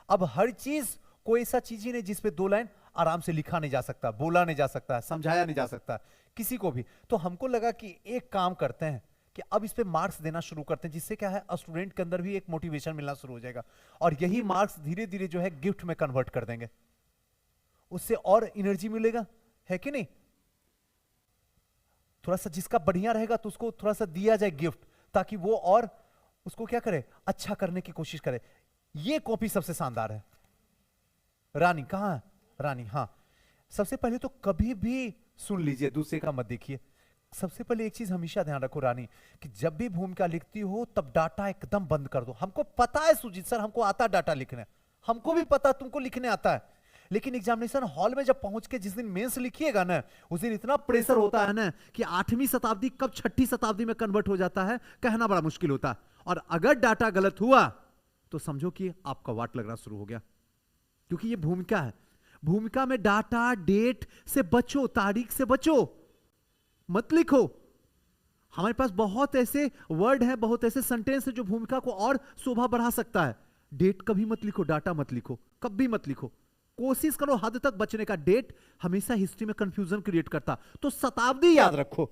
अब हर चीज कोई ऐसा चीज ही नहीं जिसपे 2 लाइन आराम से लिखा नहीं जा सकता, बोला नहीं जा सकता, समझाया नहीं जा सकता किसी को भी। तो हमको लगा कि एक काम करते हैं कि अब इस पे मार्क्स देना शुरू करते हैं, जिससे क्या है स्टूडेंट के अंदर भी एक मोटिवेशन मिलना शुरू हो जाएगा, और यही मार्क्स धीरे धीरे जो है गिफ्ट में कन्वर्ट कर देंगे, उससे और एनर्जी मिलेगा, है कि नहीं? थोड़ा सा जिसका बढ़िया रहेगा तो उसको थोड़ा सा दिया जाए गिफ्ट, ताकि वो और उसको क्या करे, अच्छा करने की कोशिश करे। ये कॉपी सबसे शानदार है। रानी कहां है? रानी, हां। सबसे पहले तो कभी भी सुन लीजिए, दूसरे का मत देखिए। सबसे पहले एक चीज हमेशा ध्यान रखो रानी, कि जब भी भूमिका लिखती हो तब डाटा एकदम बंद कर दो। हमको पता है सुजीत सर, हमको आता डाटा लिखने, हमको भी पता तुमको लिखने आता है, लेकिन एग्जामिनेशन हॉल में जब पहुंच के जिस दिन मेंस लिखिएगा ना, उस दिन इतना प्रेशर होता है ना कि 8वीं शताब्दी कब 6ठी शताब्दी में कन्वर्ट हो जाता है, कहना बड़ा मुश्किल होता है। और अगर डाटा गलत हुआ तो समझो कि आपका वाट लगना शुरू हो गया, क्योंकि ये भूमिका है। भूमिका में डाटा डेट से बचो, तारीख से बचो, मत लिखो। हमारे पास बहुत ऐसे वर्ड हैं, बहुत ऐसे सेंटेंस हैं जो भूमिका को और शोभा बढ़ा सकता है। डेट कभी मत लिखो, डाटा मत लिखो, कभी मत लिखो। कोशिश करो हद तक बचने का। डेट हमेशा हिस्ट्री में कंफ्यूजन क्रिएट करता। तो शताब्दी याद रखो।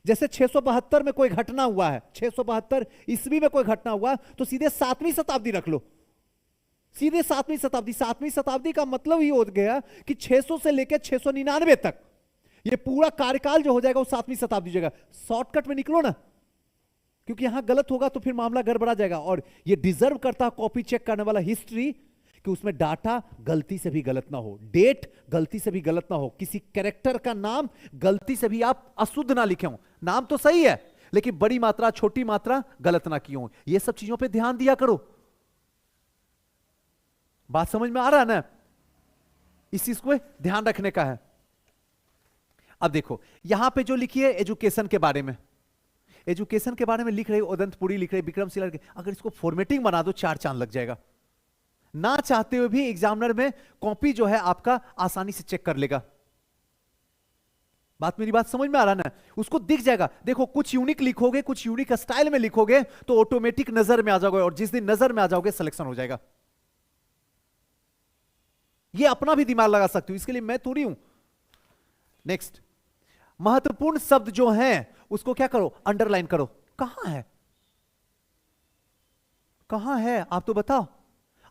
जैसे 672 में कोई घटना हुआ है, 672 ईस्वी में कोई घटना हुआ, तो सीधे 7वीं शताब्दी रख लो, सीधे 7वीं शताब्दी। 7वीं शताब्दी का मतलब ही हो गया कि 600 से लेकर 699 तक ये पूरा कार्यकाल जो हो जाएगा वो 7वीं शताब्दी हो जाएगा। शॉर्टकट में निकलो ना, क्योंकि यहां गलत होगा तो फिर मामला गड़बड़ा जाएगा। और ये डिजर्व करता है कॉपी चेक करने वाला हिस्ट्री, कि उसमें डाटा गलती से भी गलत ना हो, डेट गलती से भी गलत ना हो, किसी कैरेक्टर का नाम गलती से भी आप अशुद्ध ना लिखे हो। नाम तो सही है लेकिन बड़ी मात्रा छोटी मात्रा गलत ना की हो। ये सब चीजों पे ध्यान दिया करो। बात समझ में आ रहा है ना? इस चीज को ध्यान रखने का है। अब देखो यहां पे जो लिखी है एजुकेशन के बारे में, एजुकेशन के बारे में लिख रही उदंतपुरी, लिख रही विक्रमशिला, अगर इसको फॉर्मेटिंग बना दो 4 चांद लग जाएगा। ना चाहते हुए भी एग्जामिनर में कॉपी जो है आपका आसानी से चेक कर लेगा। मेरी बात समझ में आ रहा ना? उसको दिख जाएगा। देखो कुछ यूनिक लिखोगे, कुछ यूनिक स्टाइल में लिखोगे तो ऑटोमेटिक नजर में आ जाओगे, और जिस दिन नजर में आ जाओगे सिलेक्शन हो जाएगा। ये अपना भी दिमाग लगा सकते हो, इसके लिए मैं थोड़ी हूं। नेक्स्ट, महत्वपूर्ण शब्द जो हैं उसको क्या करो, अंडरलाइन करो। कहां है, कहां है आप तो बताओ।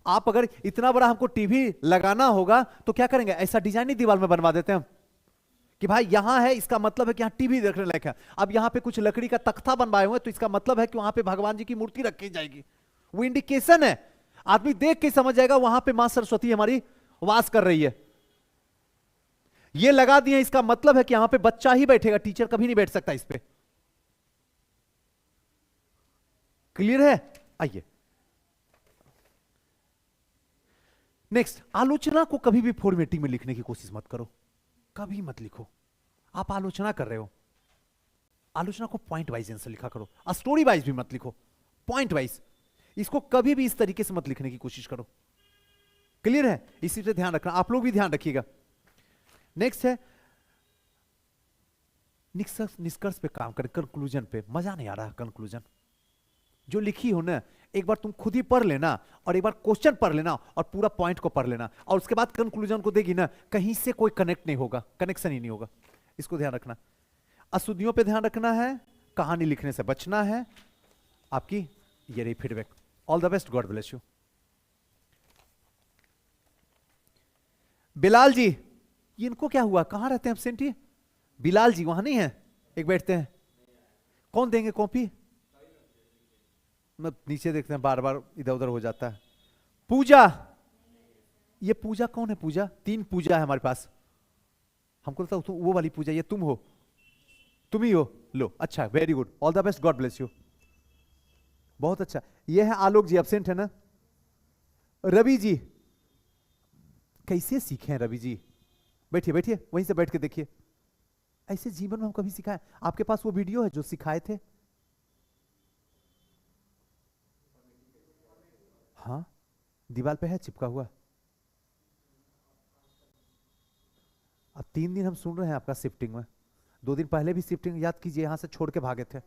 आप अगर इतना बड़ा हमको टीवी लगाना होगा तो क्या करेंगे, ऐसा डिजाइन ही दीवार में बनवा देते हैं हम कि भाई यहां है, इसका मतलब है कि यहां टीवी रखने लायक है। अब यहां पे कुछ लकड़ी का तख्ता बनवाए हुए तो इसका मतलब है कि वहां पे भगवान जी की मूर्ति रखी जाएगी। वो इंडिकेशन है, आदमी देख के समझ जाएगा वहां पे मां सरस्वती हमारी वास कर रही है। ये लगा दिए, इसका मतलब है कि यहां पे बच्चा ही बैठेगा, टीचर कभी नहीं बैठ सकता इस पे। क्लियर है? आइए नेक्स्ट, आलोचना को कभी भी फॉर्मेटिंग में लिखने की कोशिश मत करो, कभी मत लिखो। आप आलोचना कर रहे हो, आलोचना को पॉइंट वाइज आंसर लिखा करो, स्टोरी वाइज भी मत लिखो, पॉइंट वाइज। इसको कभी भी इस तरीके से मत लिखने की कोशिश करो। क्लियर है? इसी पे ध्यान रखना, आप लोग भी ध्यान रखिएगा। नेक्स्ट है निष्कर्ष पे काम करें, कंक्लूजन पे। मजा नहीं आ रहा कंक्लूजन जो लिखी हो ना, एक बार तुम खुद ही पढ़ लेना और एक बार क्वेश्चन पढ़ लेना और पूरा पॉइंट को पढ़ लेना, और उसके बाद कंक्लूजन को देगी ना, कहीं से कोई कनेक्ट नहीं होगा, कनेक्शन ही नहीं होगा। इसको ध्यान रखना। अशुद्धियों पे ध्यान रखना है, कहानी लिखने से बचना है। आपकी ये रही feedback. All the best, God bless you. Bilal ji, ये इनको क्या हुआ, कहां रहते हैं एब्सेंट ये? बिलाल जी वहां नहीं है, एक बैठते हैं। कौन देंगे कॉपी? मैं नीचे देखते हैं, बार बार इधर उधर हो जाता है। पूजा, ये पूजा कौन है? पूजा, 3 पूजा है हमारे पास। हमको लगता है वो वाली पूजा, ये तुम हो, तुम ही हो। लो, अच्छा, very good, all the best, God bless you. बहुत अच्छा। ये है आलोक जी, एब्सेंट है ना। रवि जी, कैसे सीखे हैं रवि जी? बैठिए बैठिए, वहीं से बैठ के देखिए। ऐसे जीवन में हम कभी सिखाए? आपके पास वो वीडियो है जो सिखाए थे? हाँ, दीवार पे है चिपका हुआ। अब 3 दिन हम सुन रहे हैं आपका शिफ्टिंग में, 2 दिन पहले भी शिफ्टिंग याद कीजिए, यहां से छोड़ के भागे थे।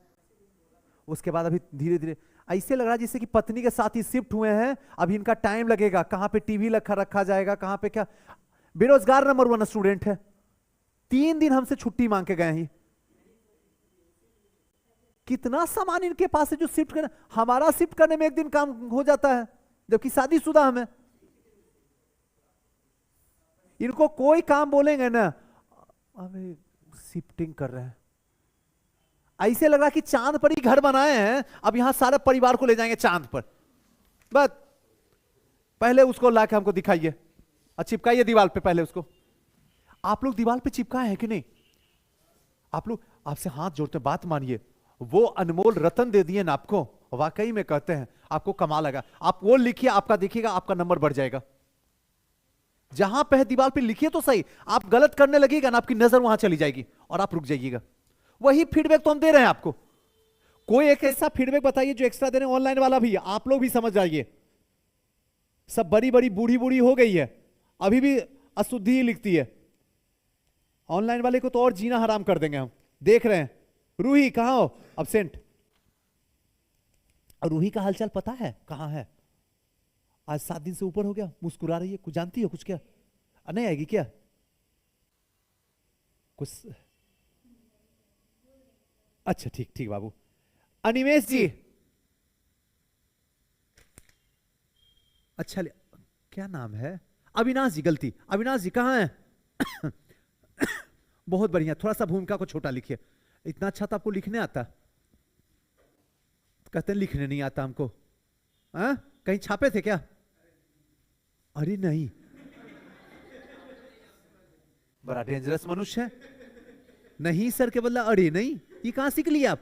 उसके बाद अभी धीरे धीरे ऐसे लग रहा है जैसे कि पत्नी के साथ ही शिफ्ट हुए हैं, अभी इनका टाइम लगेगा, कहां पे टीवी रखा जाएगा, कहां पे क्या। बेरोजगार नंबर 1 स्टूडेंट है, 3 दिन हमसे छुट्टी मांग के गए हैं। कितना सामान इनके पास है जो शिफ्ट करना, हमारा शिफ्ट करने में 1 दिन काम हो जाता है, जबकि शादीशुदा हमें। इनको कोई काम बोलेंगे ना, अबे शिफ्टिंग कर रहे हैं, ऐसे लग रहा कि चांद पर ही घर बनाए हैं, अब यहां सारे परिवार को ले जाएंगे चांद पर। बस पहले उसको लाके हमको दिखाइए और चिपकाइए दीवार पे पहले उसको। आप लोग दीवार पे चिपकाए हैं कि नहीं? आप लोग, आपसे हाथ जोड़ते बात मानिए, वो अनमोल रतन दे दिए ना आपको, वाकई में कहते हैं आपको कमाल लगा। आप वो लिखिए, आपका देखिएगा आपका नंबर बढ़ जाएगा। जहां पे है दीवार पे लिखिए तो सही, आप गलत करने लगेगा ना, आपकी नजर वहां चली जाएगी और आप रुक जाइएगा। वही फीडबैक तो हम दे रहे हैं आपको। कोई एक ऐसा फीडबैक बताइए जो एक्स्ट्रा दे रहे हैं, ऑनलाइन वाला भी, आप लोग भी समझ जाइए। सब बड़ी बड़ी बूढ़ी बूढ़ी हो गई है, अभी भी अशुद्धि ही लिखती है। ऑनलाइन वाले को तो और जीना हराम कर देंगे हम। देख रहे हैं रूही कहां हो, अब्सेंट। रूही का हालचाल पता है कहां है? आज 7 दिन से ऊपर हो गया, मुस्कुरा रही है, कुछ जानती हो कुछ क्या? नहीं आएगी क्या कुछ? अच्छा ठीक ठीक बाबू। अनिमेश जी, अच्छा क्या नाम है? अविनाश जी, गलती, अविनाश जी कहां है? बहुत बढ़िया, थोड़ा सा भूमिका को छोटा लिखिए। इतना अच्छा तो आपको लिखने आता? कहते हैं लिखने नहीं आता हमको। कहीं छापे थे क्या? अरे नहीं, बड़ा डेंजरस मनुष्य है। नहीं सर के बदला अरे नहीं, ये कहां सीख लिया आप?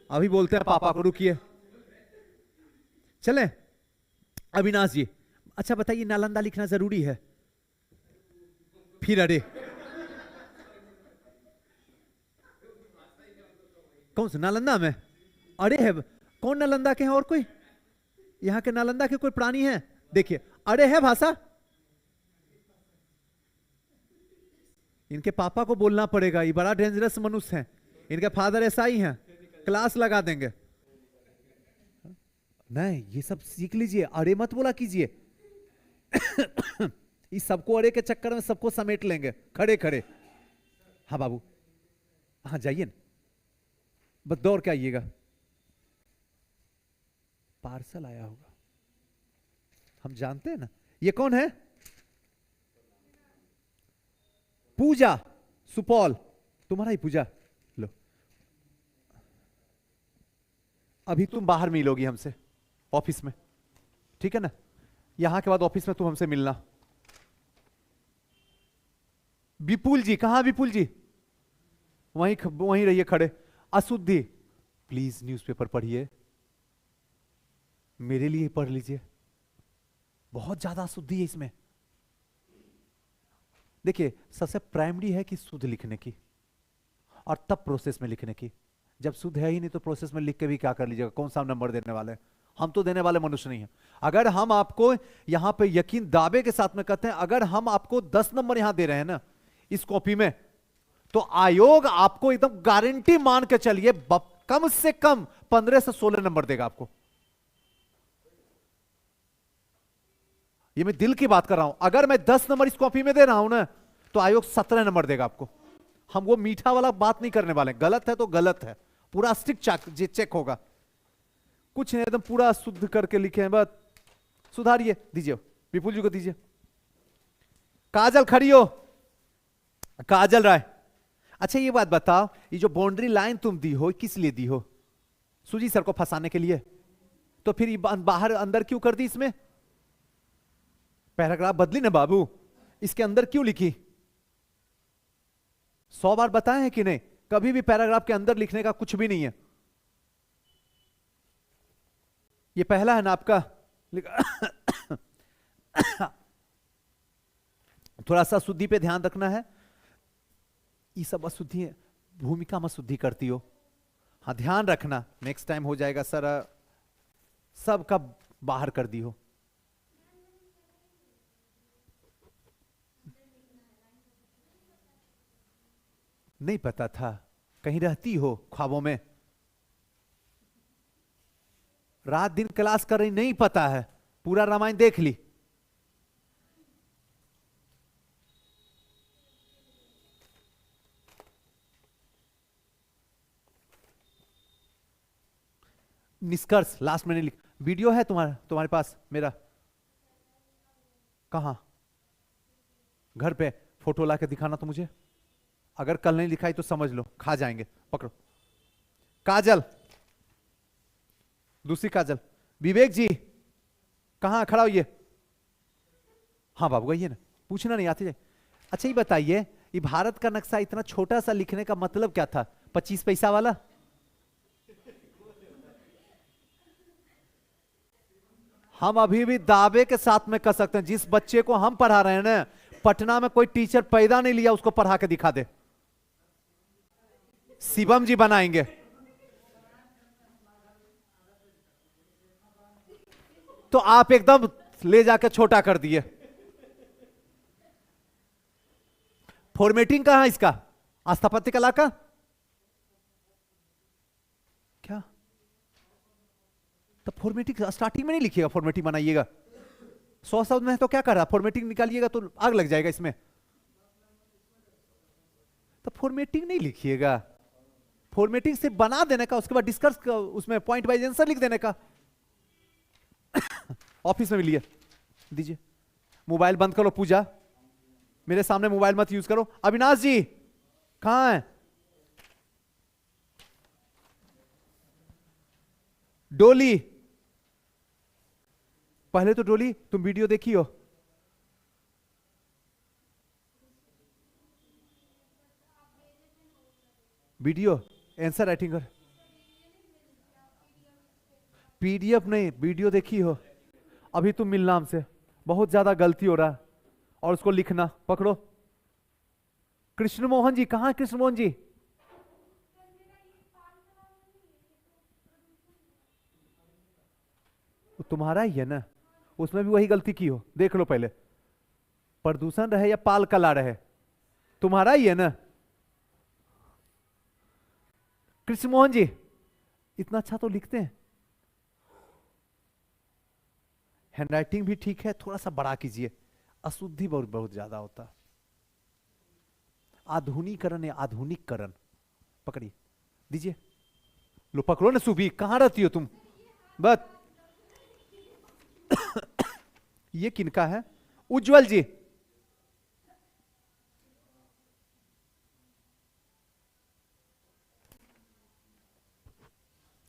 अभी बोलते हैं पापा को, रुकिए। चले अविनाश जी, अच्छा बताइए नालंदा लिखना जरूरी है? फिर अरे कौन सा नालंदा में? अरे है, कौन नालंदा के हैं? और कोई यहां के नालंदा के कोई प्राणी है? देखिए अरे है भाषा, इनके पापा को बोलना पड़ेगा, ये बड़ा डेंजरस मनुष्य है। इनके फादर ऐसा ही हैं, क्लास लगा देंगे। नहीं ये सब सीख लीजिए, अरे मत बोला कीजिए। इस सबको अरे के चक्कर में सबको समेट लेंगे खड़े खड़े। हाँ बाबू, हाँ जाइए ना, बस दौड़ के आइएगा। पार्सल आया होगा, हम जानते हैं ना। ये कौन है? पूजा, सुपौल, तुम्हारा ही पूजा। लो, अभी तुम बाहर मिलोगी हमसे ऑफिस में, ठीक है ना? यहां के बाद ऑफिस में तुम हमसे मिलना। विपुल जी कहां? विपुल जी वहीं वहीं रहिए खड़े। अशुद्धि, प्लीज न्यूज़पेपर पढ़िए, मेरे लिए पढ़ लीजिए, बहुत ज्यादा अशुद्धि है इसमें। देखिए सबसे प्राइमरी है कि शुद्ध लिखने की, और तब प्रोसेस में लिखने की। जब शुद्ध है ही नहीं तो प्रोसेस में लिख के भी क्या कर लीजिएगा? कौन सा नंबर देने वाले हैं? हम तो देने वाले मनुष्य नहीं हैं। अगर हम आपको यहां पे यकीन दावे के साथ में कहते हैं, अगर हम आपको 10 नंबर यहां दे रहे हैं ना इस कॉपी में, तो आयोग आपको एकदम गारंटी मान के चलिए कम से कम 15 से 16 नंबर देगा आपको। ये मैं दिल की बात कर रहा हूं। अगर मैं 10 नंबर इस कॉपी में दे रहा हूं ना, तो आयोग 17 नंबर देगा आपको। हम वो मीठा वाला बात नहीं करने वाले, गलत है तो गलत है, पूरा स्ट्रिक्ट चेक होगा। कुछ नहीं, एकदम पूरा शुद्ध करके लिखे हैं, बस सुधारिए, दीजिए विपुल जी को दीजिए। काजल खड़ी हो, काजल राय। अच्छा ये बात बताओ, ये जो बाउंड्री लाइन तुम दी हो किस लिए दी हो? सुजी सर को फंसाने के लिए? तो फिर ये बाहर अंदर क्यों कर दी? इसमें पैराग्राफ बदली ना बाबू, इसके अंदर क्यों लिखी? 100 बार बताए हैं कि नहीं? कभी भी पैराग्राफ के अंदर लिखने का कुछ भी नहीं है। ये पहला है ना आपका। थोड़ा सा शुद्धि पे ध्यान रखना है। ये सब अशुद्धि है, भूमिका में शुद्धि करती हो। हाँ ध्यान रखना, नेक्स्ट टाइम हो जाएगा सर। सब का बाहर कर दी हो। नहीं पता था, कहीं रहती हो ख्वाबों में? रात दिन क्लास कर रही, नहीं पता है, पूरा रामायण देख ली। निष्कर्ष लास्ट में नहीं लिख। वीडियो है तुम्हारे पास मेरा? कहां? घर पे? फोटो ला के दिखाना तो मुझे। अगर कल नहीं दिखाई तो समझ लो खा जाएंगे। पकड़ो काजल, दूसरी काजल। विवेक जी कहां खड़ा हो ये? हाँ बाबू ये ना, पूछना नहीं आती। अच्छा ये बताइए, ये भारत का नक्शा इतना छोटा सा लिखने का मतलब क्या था? 25 पैसा वाला? हम अभी भी दावे के साथ में कह सकते हैं, जिस बच्चे को हम पढ़ा रहे हैं ना, पटना में कोई टीचर पैदा नहीं लिया उसको पढ़ा के दिखा दे। शिवम जी बनाएंगे। तो आप एकदम ले जाकर छोटा कर दिए। फॉर्मेटिंग कहां है इसका? स्थापत्य कला का क्या? तो फॉर्मेटिंग स्टार्टिंग में नहीं लिखिएगा, फॉर्मेटिंग बनाइएगा। 100 शब्द में तो क्या कर रहा, फॉर्मेटिंग निकालिएगा तो आग लग जाएगा इसमें। तो फॉर्मेटिंग नहीं लिखिएगा, फॉर्मेटिंग सिर्फ बना देने का, उसके बाद डिस्कस उसमें पॉइंट वाइज आंसर लिख देने का। ऑफिस में मिलिए, दीजिए। मोबाइल बंद करो पूजा, मेरे सामने मोबाइल मत यूज करो। अविनाश जी कहां है? डोली, पहले तो डोली तुम वीडियो देखी हो? वीडियो आंसर राइटिंग कर, पीडीएफ नहीं, वीडियो देखी हो? अभी तुम मिलना हमसे, बहुत ज्यादा गलती हो रहा है। और उसको लिखना, पकड़ो। कृष्ण मोहन जी कहां है? कृष्ण मोहन जी तुम्हारा ही है ना, उसमें भी वही गलती की हो, देख लो पहले। प्रदूषण रहे या पाल कला रहे, तुम्हारा ही है ना। कृष्ण मोहन जी इतना अच्छा तो लिखते हैं, हैंडराइटिंग भी ठीक है, थोड़ा सा बड़ा कीजिए, अशुद्धि बहुत बहुत ज्यादा होता। आधुनिकरण या आधुनिकरण, पकड़िए, दीजिए। लो पकड़ो ना सुबी, कहां रहती हो तुम? बस ये किनका है? उज्जवल जी,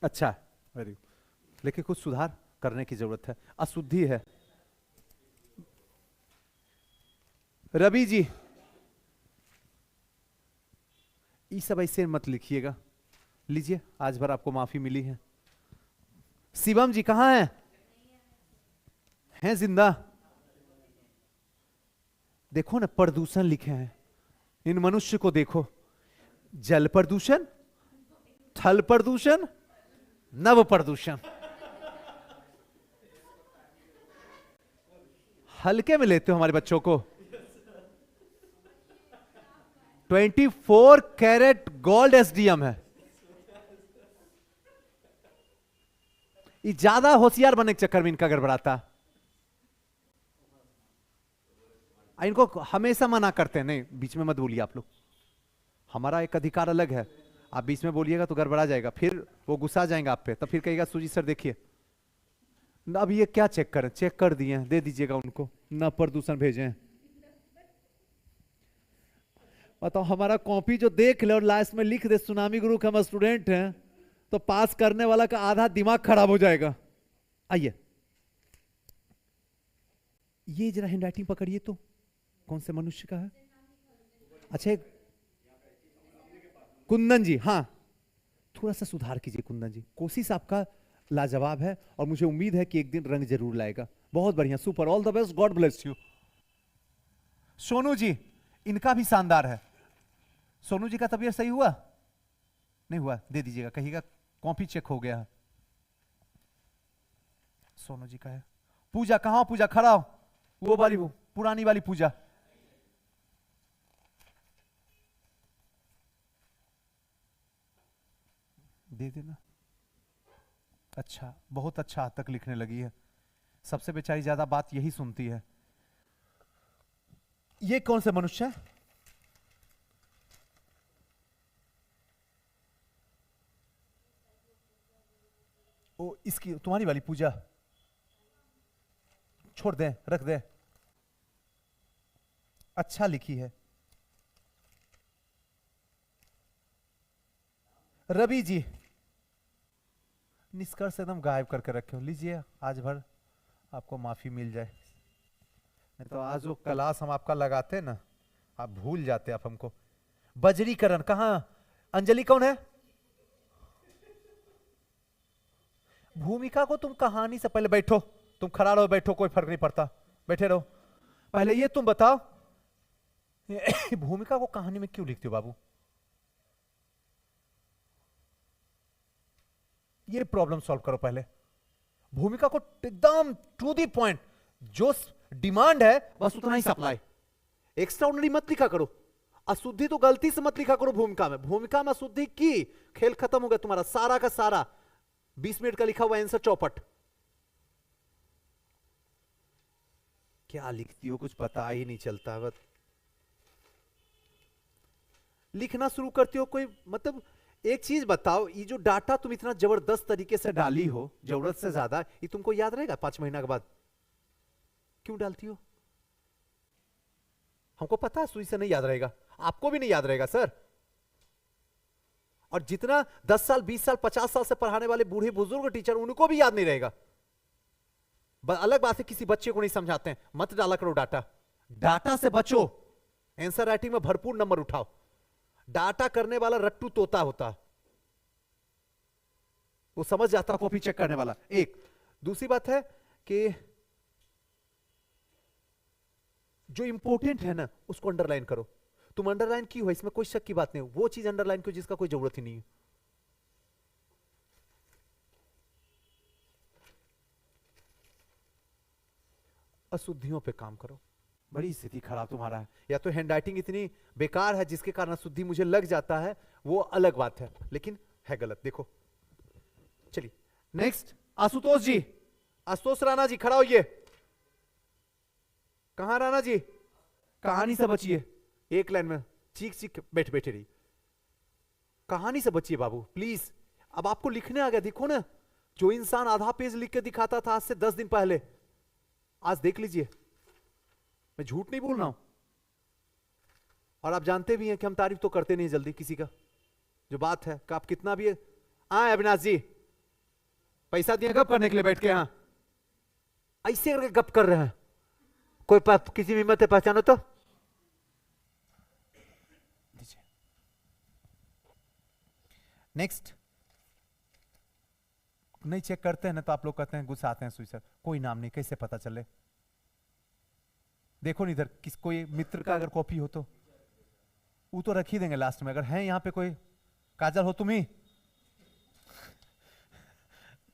अच्छा वेरी गुड, लेकिन कुछ सुधार करने की जरूरत है, अशुद्धि है। रवि जी ये सब ऐसे मत लिखिएगा, लीजिए आज भर आपको माफी मिली है। शिवम जी कहां हैं? हैं जिंदा? देखो ना प्रदूषण लिखे हैं, इन मनुष्य को देखो। जल प्रदूषण, थल प्रदूषण, नव प्रदूषण। हल्के में लेते हो हमारे बच्चों को। 24 कैरेट गोल्ड एसडीएम है। ये ज्यादा होशियार बनने के चक्कर में इनका गड़बड़ाता। इनको हमेशा मना करते हैं, नहीं बीच में मत बोलिए आप लोग, हमारा एक अधिकार अलग है। आप बीच में बोलिएगा तो गड़बड़ा जाएगा, फिर वो गुस्सा जाएगा आप पे, तो फिर कहेगा सुजी सर देखिए। अब ये क्या चेक करें? चेक कर दिए, दे दीजिएगा उनको, ना प्रदूषण भेजें। बताओ, हमारा कॉपी जो देख ले और लास्ट में लिख दे सुनामी गुरु के हम स्टूडेंट हैं, तो पास करने वाला का आधा दिमाग खराब हो जाएगा। आइए ये जरा हैंड राइटिंग पकड़िए तो, कौन से मनुष्य का है? अच्छा कुंदन जी, हाँ थोड़ा सा सुधार कीजिए कुंदन जी, कोशिश आपका लाजवाब है और मुझे उम्मीद है कि एक दिन रंग जरूर लाएगा। बहुत बढ़िया, super, all the best, God bless you. Sonu ji इनका भी शानदार है। सोनू जी का तबीयत सही हुआ? नहीं हुआ, दे दीजिएगा, कहिएगा कॉपी चेक हो गया। सोनू जी का है। पूजा कहां? पूजा खड़ा हो, वो वाली, वो पुरानी वाली पूजा। दे देना। अच्छा, बहुत अच्छा हद तक लिखने लगी है। सबसे बेचारी ज्यादा बात यही सुनती है। ये कौन से मनुष्य है? ओ, इसकी तुम्हारी वाली पूजा छोड़ दे, रख दे। अच्छा लिखी है। रवि जी, निष्कर्ष एकदम गायब करके रखे हो। लीजिए, आज भर आपको माफी मिल जाए। नहीं तो आज जो क्लास हम आपका लगाते हैं ना, आप भूल जाते आप हमको। बजरीकरण कहां? अंजलि कौन है? भूमिका को तुम कहानी से पहले बैठो। तुम खड़ा रहो, बैठो, कोई फर्क नहीं पड़ता, बैठे रहो। पहले ये तुम बताओ, भूमिका को कहानी में क्यों लिखते हो बाबू? ये प्रॉब्लम सॉल्व करो पहले। भूमिका को एकदम टू दी पॉइंट, जो डिमांड है बस उतना ही सप्लाई। एक्स्ट्राऑर्डिनरी मत लिखा करो। अशुद्धि तो गलती से मत लिखा करो भूमिका में। भूमिका में अशुद्धि की, खेल खत्म हो गया तुम्हारा सारा का सारा। 20 मिनट का लिखा हुआ आंसर चौपट। क्या लिखती हो कुछ पता ही नहीं चलता। बस लिखना शुरू करती हो कोई, मतलब एक चीज बताओ, ये जो डाटा तुम इतना जबरदस्त तरीके से डाली हो, जरूरत से ज्यादा, ये तुमको याद रहेगा 5 महीना के बाद? क्यों डालती हो? हमको पता है सुई से नहीं याद रहेगा, आपको भी नहीं याद रहेगा सर। और जितना 10 साल 20 साल 50 साल से पढ़ाने वाले बूढ़े बुजुर्ग टीचर, उनको भी याद नहीं रहेगा। अलग बात है किसी बच्चे को नहीं समझाते हैं, मत डाला करो डाटा। डाटा से बचो, आंसर राइटिंग में भरपूर नंबर उठाओ। डाटा करने वाला रट्टू तोता होता, वो समझ जाता कॉपी चेक करने वाला। एक दूसरी बात है कि जो इंपॉर्टेंट है ना, उसको अंडरलाइन करो। तुम अंडरलाइन की हो, इसमें कोई शक की बात नहीं। वो चीज अंडरलाइन करो जिसका कोई जरूरत ही नहीं है। अशुद्धियों पे काम करो। बड़ी स्थिति खराब तुम्हारा है। या तो हैंड राइटिंग इतनी बेकार है जिसके कारण अशुद्धि मुझे लग जाता है, वो अलग बात है, लेकिन है गलत। देखो, चलिए नेक्स्ट, आशुतोष जी। आशुतोष राणा जी, खड़ा होइए। कहां राणा जी? कहानी से बचिए। एक लाइन में चीख चीख बैठ बैठे रही। कहानी से बचिए बाबू प्लीज। अब आपको लिखने आ गया। देखो ना, जो इंसान आधा पेज लिख के दिखाता था आज से 10 दिन पहले, आज देख लीजिए। मैं झूठ नहीं बोल रहा हूं। और आप जानते भी हैं कि हम तारीफ तो करते नहीं जल्दी किसी का। जो बात है कि आप कितना भी अविनाश जी, पैसा दिए गप करने के लिए बैठ के यहां ऐसे करके गप कर रहे हैं। कोई किसी भी हिम्मत है पहचानो तो। नेक्स्ट, नहीं चेक करते हैं ना तो आप लोग कहते हैं गुस्सा आते हैं सुई सर। कोई नाम नहीं, कैसे पता चले? देखो नहीं इधर, किस कोई मित्र का अगर कॉपी हो तो वो तो रख ही देंगे लास्ट में। अगर है यहां पे कोई, काजल हो तुम ही,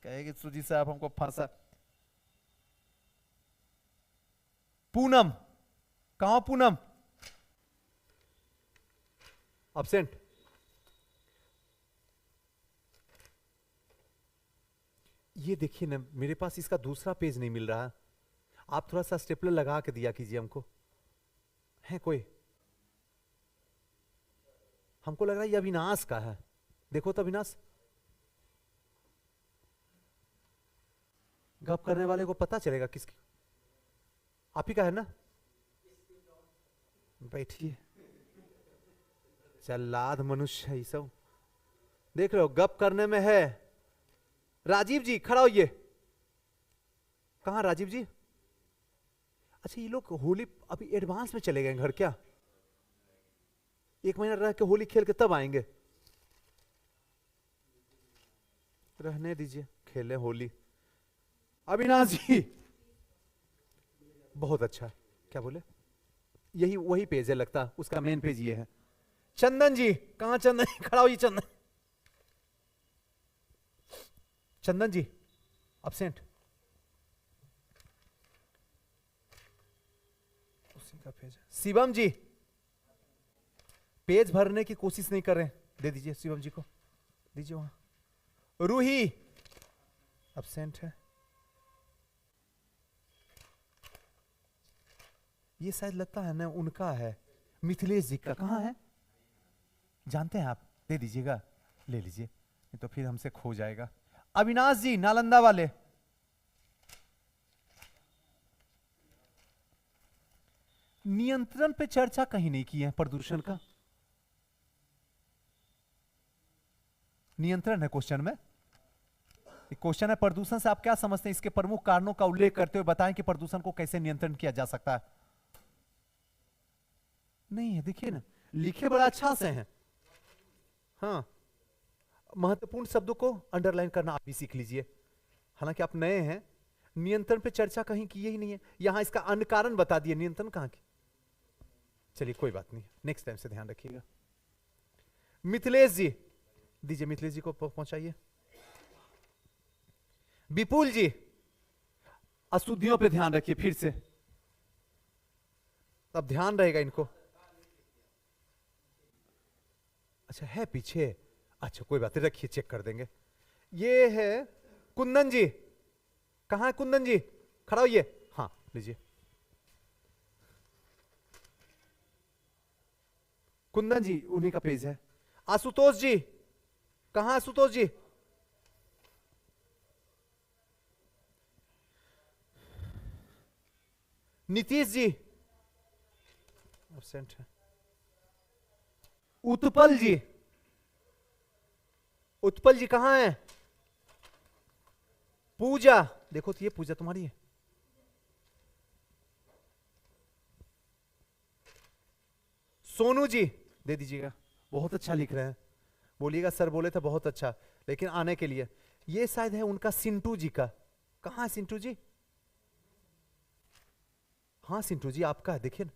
कहेगी सुजी साहब हमको फंसा। पूनम, कहां पूनम? एब्सेंट। ये देखिए ना, मेरे पास इसका दूसरा पेज नहीं मिल रहा। आप थोड़ा सा स्टेपलर लगा के दिया कीजिए हमको। है कोई? हमको लग रहा है ये अविनाश का है। देखो तो अविनाश, गप करने वाले को पता चलेगा किसकी। आप ही का है ना? बैठिए, चल्लाद मनुष्य है ये सब। देख रहे हो, गप करने में है। राजीव जी, खड़ा होइए। कहां राजीव जी? अच्छा, ये लोग होली अभी एडवांस में चले गए घर क्या? 1 महीना रह के होली खेल के तब आएंगे? रहने दीजिए, खेले होली। अविनाश जी, बहुत अच्छा। क्या बोले? यही वही पेज है लगता, उसका मेन पेज ये है। चंदन जी, कहां चंदन? खड़ा होइए चंदन। चंदन जी एब्सेंट। उसी का पेज है। शिवम जी, पेज भरने की कोशिश नहीं कर रहे, दे दीजिए शिवम जी को, दीजिए वहां। रूही, एब्सेंट है। ये शायद लगता है ना उनका है, मिथिलेश जी का। कहां है जानते हैं आप? दे दीजिएगा, ले लीजिए, नहीं तो फिर हमसे खो जाएगा। अविनाश जी नालंदा वाले, नियंत्रण पे चर्चा कहीं नहीं की है प्रदूषण का। नियंत्रण है क्वेश्चन में, क्वेश्चन है प्रदूषण से आप क्या समझते हैं, इसके प्रमुख कारणों का उल्लेख करते हुए बताएं कि प्रदूषण को कैसे नियंत्रण किया जा सकता है। नहीं है, देखिए ना, लिखे बड़ा अच्छा से हैं। हाँ, महत्वपूर्ण शब्दों को अंडरलाइन करना आप भी सीख लीजिए। हालांकि आप नए हैं, नियंत्रण पे चर्चा कहीं की ही नहीं है, यहां इसका अन्य कारण बता दिए, नियंत्रण कहां की। चलिए कोई बात नहीं, नेक्स्ट टाइम से ध्यान रखिएगा। मिथिलेश जी दीजिए, मिथिलेश जी को पहुंचाइए। विपुल जी अशुद्धियों पे ध्यान रखिए फिर से, अब ध्यान रहेगा इनको। अच्छा है पीछे, अच्छा कोई बात नहीं, रखिए, चेक कर देंगे। ये है कुंदन जी, कहां है कुंदन जी, खड़ा होइए। हाँ लीजिए, कुंदन जी उन्हीं का पेज है। आशुतोष जी, कहां आशुतोष जी? नीतीश जी एब्सेंट है। उत्पल जी, उत्पल जी कहां है? पूजा, देखो तो ये पूजा तुम्हारी है। सोनू जी दे दीजिएगा, बहुत अच्छा लिख रहे हैं, बोलिएगा सर बोले थे बहुत अच्छा, लेकिन आने के लिए। ये शायद है उनका सिंटू जी का, कहां है सिंटू जी? हाँ सिंटू जी आपका है, देखिए ना,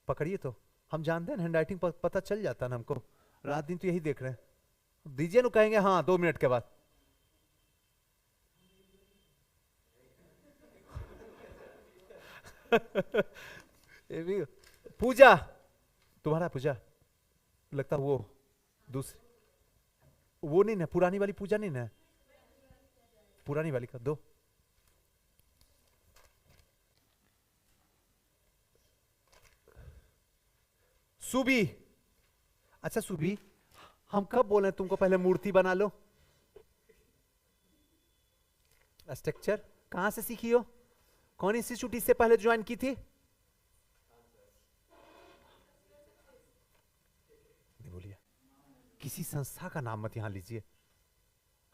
पकड़िए तो, हम जानते हैं हैंड राइटिंग पता चल जाता है ना हमको, रात दिन तो यही देख रहे हैं। दीजिए ना, कहेंगे हाँ 2 मिनट के बाद। ये भी पूजा, तुम्हारा पूजा लगता है, वो दूसरी, वो नहीं ना, पुरानी वाली पूजा नहीं ना, पुरानी वाली का दो। सुबी, अच्छा सुबी, हम कब बोले तुमको पहले मूर्ति बना लो? स्ट्रक्चर कहां से सीखी हो, कौन इंस्टीट्यूट इससे पहले ज्वाइन की थी? नहीं बोलिए, किसी संस्था का नाम मत यहां लीजिए।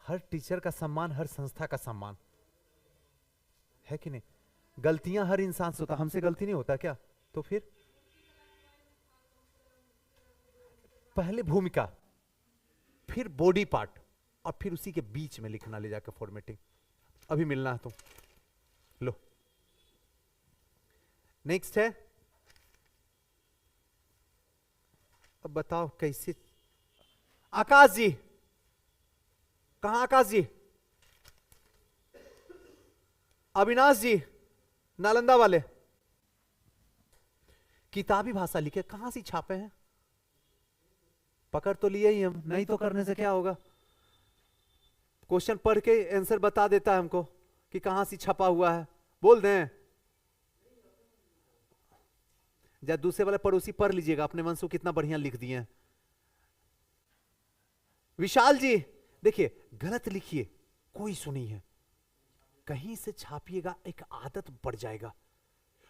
हर टीचर का सम्मान, हर संस्था का सम्मान है कि नहीं? गलतियां हर इंसान से होता, हमसे गलती नहीं होता क्या? तो फिर पहले भूमिका, फिर बॉडी पार्ट, और फिर उसी के बीच में लिखना ले जाकर फॉर्मेटिंग। अभी मिलना है तुम, लो नेक्स्ट है। अब बताओ कैसे। आकाश जी, कहां आकाश जी? अविनाश जी नालंदा वाले, किताबी भाषा लिखे, कहां से छापे हैं? पकड़ तो लिए ही हम, नहीं तो करने से क्या होगा? क्वेश्चन पढ़ के आंसर बता देता है हमको कि कहां से छपा हुआ है, बोल दें। जब दूसरे वाले पड़ोसी पढ़ लीजिएगा अपने मन से, कितना बढ़िया लिख दिए हैं। विशाल जी देखिए, गलत लिखिए, कोई सुनी है, कहीं से छापिएगा, एक आदत बढ़ जाएगा,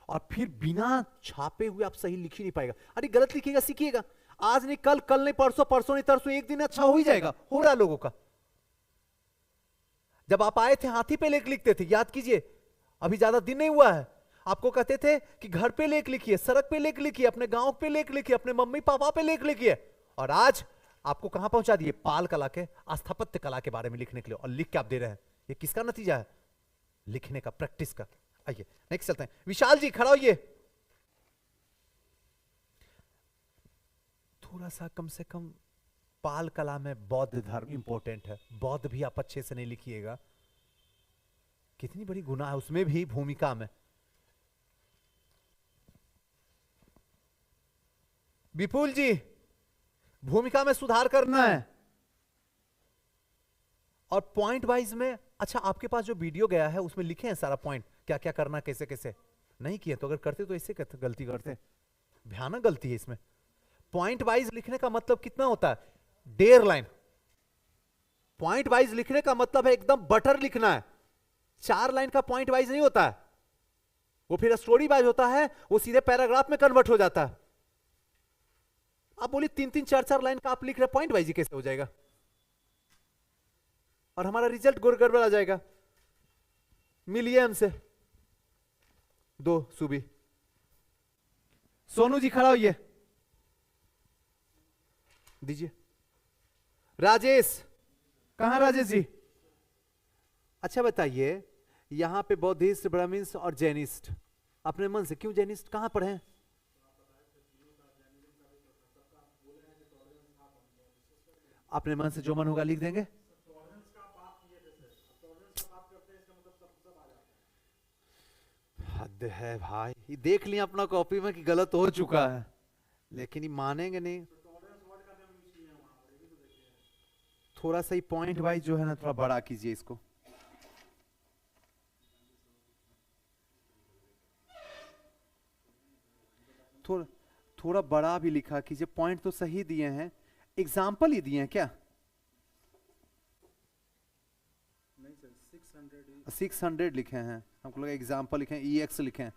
और फिर बिना छापे हुए आप सही लिख ही नहीं पाएगा। अरे गलत लिखिएगा, सीखिएगा, आज नहीं कल, कल नहीं परसों, परसों नहीं तरसों, एक दिन अच्छा हो ही जाएगा। हो रहा है लोगों का। जब आप आए थे हाथी पे लेख लिखते थे, याद कीजिए, अभी ज्यादा दिन नहीं हुआ है, आपको कहते थे कि घर पे लेख लिखिए, सड़क पे लेख लिखिए, अपने गांव पे लेख लिखिए, अपने मम्मी पापा पे लेख लिखिए, और आज आपको कहां पहुंचा दिए? पाल कला के, स्थापत्य कला के बारे में लिखने के लिए, और लिख के आप दे रहे हैं। ये किसका नतीजा है? लिखने का, प्रैक्टिस का। आइए नेक्स्ट चलते हैं। विशाल जी खड़ा होइए, थोड़ा सा कम से कम पाल कला में बौद्ध धर्म इंपॉर्टेंट है, बौद्ध भी आप अच्छे से नहीं लिखिएगा, कितनी बड़ी गुनाह है उसमें भी, भूमिका में। विपुल जी भूमिका में सुधार करना है, और पॉइंट वाइज में अच्छा, आपके पास जो वीडियो गया है उसमें लिखे हैं सारा पॉइंट, क्या क्या करना, कैसे कैसे? नहीं किए तो अगर करते तो इससे गलती करते। भयानक गलती है इसमें। पॉइंट वाइज लिखने का मतलब कितना होता है? 1.5 लाइन। पॉइंट वाइज लिखने का मतलब है एकदम बटर लिखना है। 4 लाइन का पॉइंट वाइज नहीं होता है, वो फिर स्टोरी वाइज होता है, वो सीधे पैराग्राफ में कन्वर्ट हो जाता है। आप बोलिए 3-3, 4-4 लाइन का आप लिख रहे, पॉइंट वाइज ही कैसे हो जाएगा? और हमारा रिजल्ट गड़बड़ आ जाएगा। मिलिए हमसे। 2 सुबी। सोनू जी खड़ा होइए, दीजिए। राजेश, कहां राजेश जी? अच्छा बताइए, यहां पे बौद्धिस्ट, ब्राह्मण्स और जैनिस्ट, अपने मन से क्यों जैनिस्ट कहां पर हैं? अपने मन से जो मन होगा लिख देंगे। हद है भाई, ये देख लिया अपना कॉपी में कि गलत हो चुका है, लेकिन ये मानेंगे नहीं। थोड़ा सा ही पॉइंट वाइज जो है ना, थोड़ा बड़ा कीजिए इसको। थोड़ा थोड़ा बड़ा भी लिखा कीजिए। पॉइंट तो सही दिए हैं, एग्जाम्पल ही दिए हैं क्या? 600 लिखे हैं, हमको लगा एग्जाम्पल लिखे हैं, EX लिखे हैं।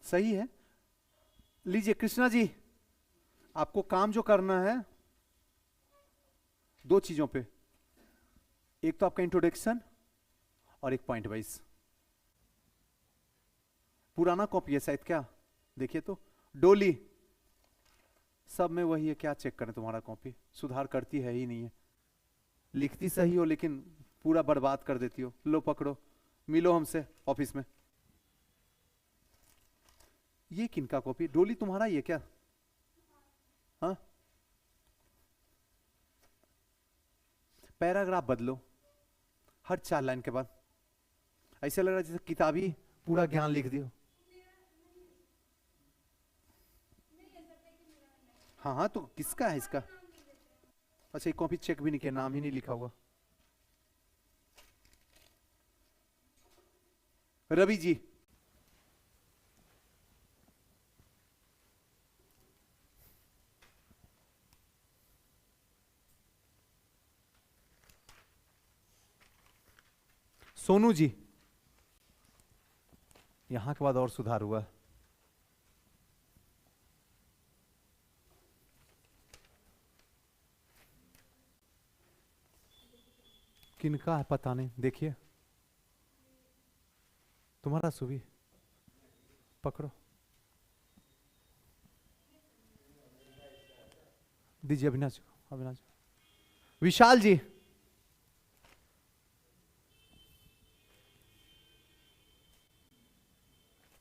सही है। लीजिए कृष्णा जी, आपको काम जो करना है 2 चीजों पे, एक तो आपका इंट्रोडक्शन और एक पॉइंट वाइज। पुराना कॉपी है शायद, क्या देखिए तो, डोली सब में वही है, क्या चेक करें तुम्हारा कॉपी, सुधार करती है ही नहीं है। लिखती सही हो लेकिन पूरा बर्बाद कर देती हो। लो पकड़ो, मिलो हमसे ऑफिस में। ये किनका कॉपी? डोली तुम्हारा ही है क्या? हाँ, पैराग्राफ बदलो हर 4 लाइन के बाद। ऐसा लग रहा है जैसे किताबी पूरा ज्ञान लिख दियो। हाँ हाँ, तो किसका है इसका? अच्छा, ये कॉपी चेक भी नहीं किया, नाम ही नहीं लिखा हुआ। रवि जी, सोनू जी, यहां के बाद और सुधार हुआ। किनका है पता नहीं, देखिए। तुम्हारा सुबी, पकड़ो, दीजिए अविनाश को। अविनाश, विशाल जी,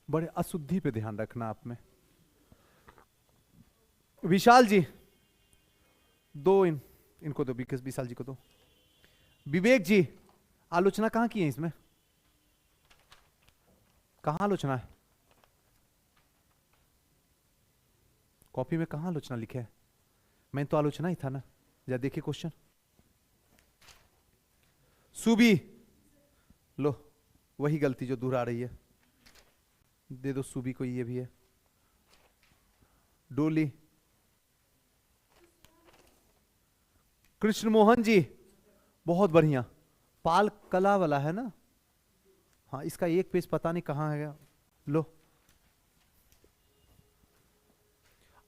बड़े अशुद्धि पे ध्यान रखना आप में। विशाल जी, दो इनको दो, विशाल जी को दो। विवेक जी, आलोचना कहां की है इसमें? कहां आलोचना है? कॉपी में कहां आलोचना लिखे है? मैं तो आलोचना ही था ना। जरा देखिए क्वेश्चन। सुबी, लो वही गलती जो दोहरा रही है, दे दो सुबी को, ये भी है। डोली, कृष्ण मोहन जी, बहुत बढ़िया। पाल कला वाला है ना? हाँ, इसका एक पेज पता नहीं कहां है। लो।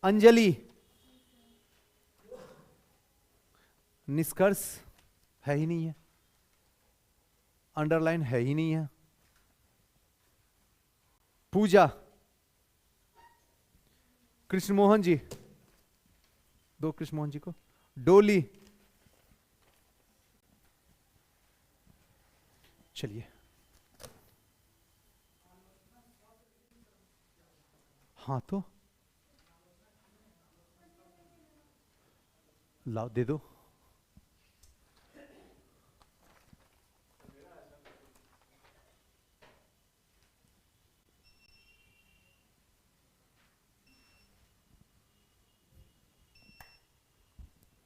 अंजलि, निष्कर्ष है ही नहीं है, अंडरलाइन है ही नहीं है। पूजा, कृष्ण मोहन जी, दो कृष्ण मोहन जी को। डोली, चलिए हाँ, तो लाओ दे दो।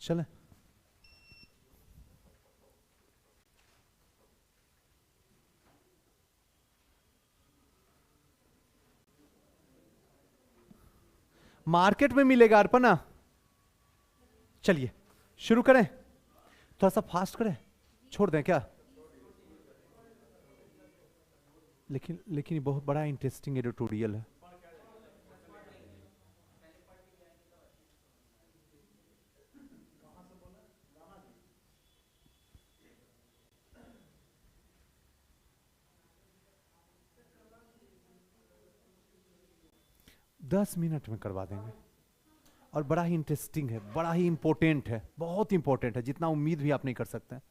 चलें। मार्केट में मिलेगा अर्पणा। चलिए शुरू करें, थोड़ा सा फास्ट करें, छोड़ दें क्या? लेकिन ये बहुत बड़ा इंटरेस्टिंग एडिटोरियल है। दस मिनट में करवा देंगे, और बड़ा ही इंटरेस्टिंग है, बड़ा ही इंपॉर्टेंट है, बहुत इंपॉर्टेंट है, जितना उम्मीद भी आप नहीं कर सकते हैं।